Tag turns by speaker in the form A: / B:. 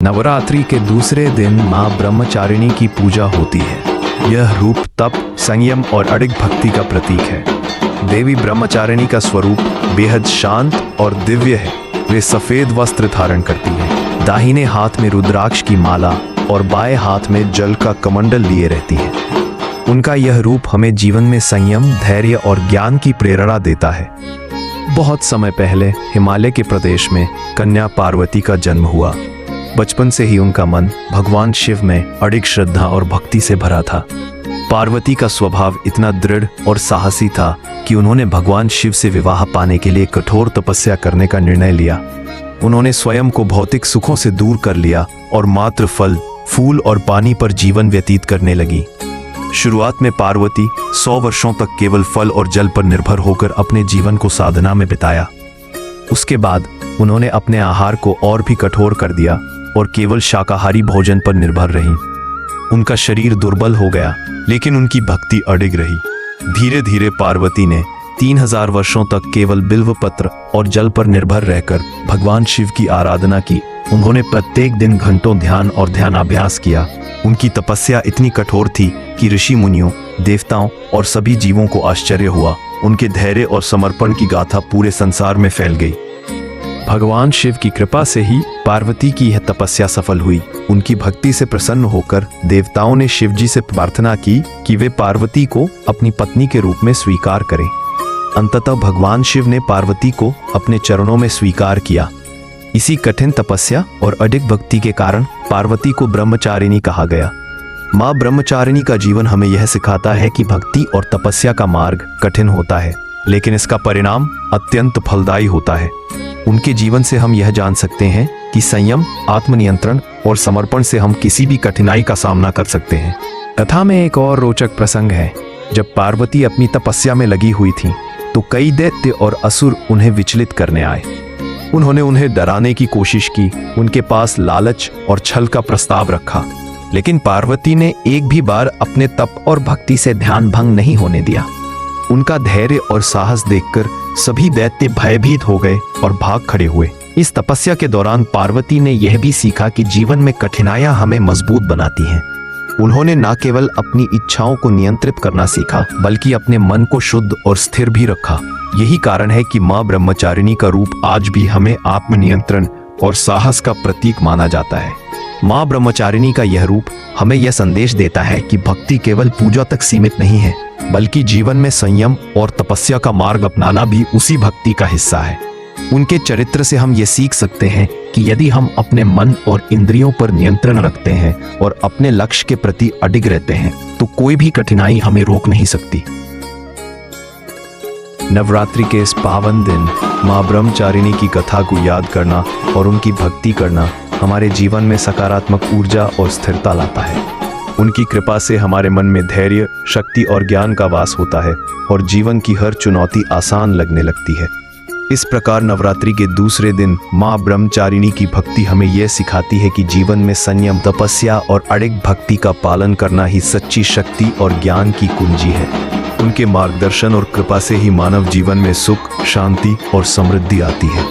A: नवरात्रि के दूसरे दिन मां ब्रह्मचारिणी की पूजा होती है। यह रूप तप, संयम और अडिग भक्ति का प्रतीक है। देवी ब्रह्मचारिणी का स्वरूप बेहद शांत और दिव्य है। वे सफेद वस्त्र धारण करती हैं, दाहिने हाथ में रुद्राक्ष की माला और बाएं हाथ में जल का कमंडल लिए रहती हैं। उनका यह रूप हमें जीवन में संयम, धैर्य और ज्ञान की प्रेरणा देता है। बहुत समय पहले हिमालय के प्रदेश में कन्या पार्वती का जन्म हुआ। बचपन से ही उनका मन भगवान शिव में अडिग श्रद्धा और भक्ति से भरा था। पार्वती का स्वभाव इतना दृढ़ और साहसी था कि उन्होंने भगवान शिव से विवाह पाने के लिए कठोर तपस्या करने का निर्णय लिया। उन्होंने स्वयं को भौतिक सुखों से दूर कर लिया और मात्र फल, फूल और पानी पर जीवन व्यतीत करने लगी। शुरुआत में पार्वती 100 वर्षों तक केवल फल और जल पर निर्भर होकर अपने जीवन को साधना में बिताया। उसके बाद उन्होंने अपने आहार को और भी कठोर कर दिया और केवल शाकाहारी भोजन पर निर्भर रहीं। उनका शरीर दुर्बल हो गया, लेकिन उनकी भक्ति अडिग रही। धीरे धीरे पार्वती ने 3000 वर्षों तक केवल बिल्व पत्र और जल पर निर्भर रहकर भगवान शिव की आराधना की। उन्होंने प्रत्येक दिन घंटों ध्यान और ध्यानाभ्यास किया। उनकी तपस्या इतनी कठोर थी कि ऋषि मुनियों, देवताओं और सभी जीवों को आश्चर्य हुआ। उनके धैर्य और समर्पण की गाथा पूरे संसार में फैल गई। भगवान शिव की कृपा से ही पार्वती की यह तपस्या सफल हुई। उनकी भक्ति से प्रसन्न होकर देवताओं ने शिव जी से प्रार्थना की कि वे पार्वती को अपनी पत्नी के रूप में स्वीकार करें। अंततः भगवान शिव ने पार्वती को अपने चरणों में स्वीकार किया। इसी कठिन तपस्या और अडिग भक्ति के कारण पार्वती को ब्रह्मचारिणी कहा गया। मां ब्रह्मचारिणी का जीवन हमें यह सिखाता है कि भक्ति और तपस्या का मार्ग कठिन होता है, लेकिन इसका परिणाम अत्यंत फलदायी होता है। उनके जीवन से हम यह जान सकते हैं कि संयम, आत्मनियंत्रण और समर्पण से हम किसी भी कठिनाई का सामना कर सकते हैं। कथा में एक और रोचक प्रसंग है। जब पार्वती अपनी तपस्या में लगी हुई थीं, तो कई दैत्य और असुर उन्हें विचलित करने आए। उन्होंने उन्हें डराने की कोशिश की, उनके पास लालच और छल का प्रस्ताव रखा, लेकिन पार्वती ने एक भी बार अपने तप और भक्ति से ध्यान भंग नहीं होने दिया। उनका धैर्य और साहस देखकर सभी दैत्य भयभीत हो गए और भाग खड़े हुए। इस तपस्या के दौरान पार्वती ने यह भी सीखा कि जीवन में कठिनाइयां हमें मजबूत बनाती हैं। उन्होंने न केवल अपनी इच्छाओं को नियंत्रित करना सीखा, बल्कि अपने मन को शुद्ध और स्थिर भी रखा। यही कारण है कि मां ब्रह्मचारिणी का रूप आज भी हमें आत्मनियंत्रण और साहस का प्रतीक माना जाता है। मां ब्रह्मचारिणी का यह रूप हमें यह संदेश देता है कि भक्ति केवल पूजा तक सीमित नहीं है, बल्कि जीवन में संयम और तपस्या का मार्ग अपनाना भी उसी भक्ति का हिस्सा है। उनके चरित्र से हम ये सीख सकते हैं कि यदि हम अपने मन और इंद्रियों पर नियंत्रण रखते हैं और अपने लक्ष्य के प्रति अडिग रहते हैं, तो कोई भी कठिनाई हमें रोक नहीं सकती। नवरात्रि के इस पावन दिन मां ब्रह्मचारिणी की कथा को याद करना और उनकी भक्ति करना हमारे जीवन में सकारात्मक ऊर्जा और स्थिरता लाता है। उनकी कृपा से हमारे मन में धैर्य, शक्ति और ज्ञान का वास होता है और जीवन की हर चुनौती आसान लगने लगती है। इस प्रकार नवरात्रि के दूसरे दिन मां ब्रह्मचारिणी की भक्ति हमें यह सिखाती है कि जीवन में संयम, तपस्या और अडिग भक्ति का पालन करना ही सच्ची शक्ति और ज्ञान की कुंजी है। उनके मार्गदर्शन और कृपा से ही मानव जीवन में सुख, शांति और समृद्धि आती है।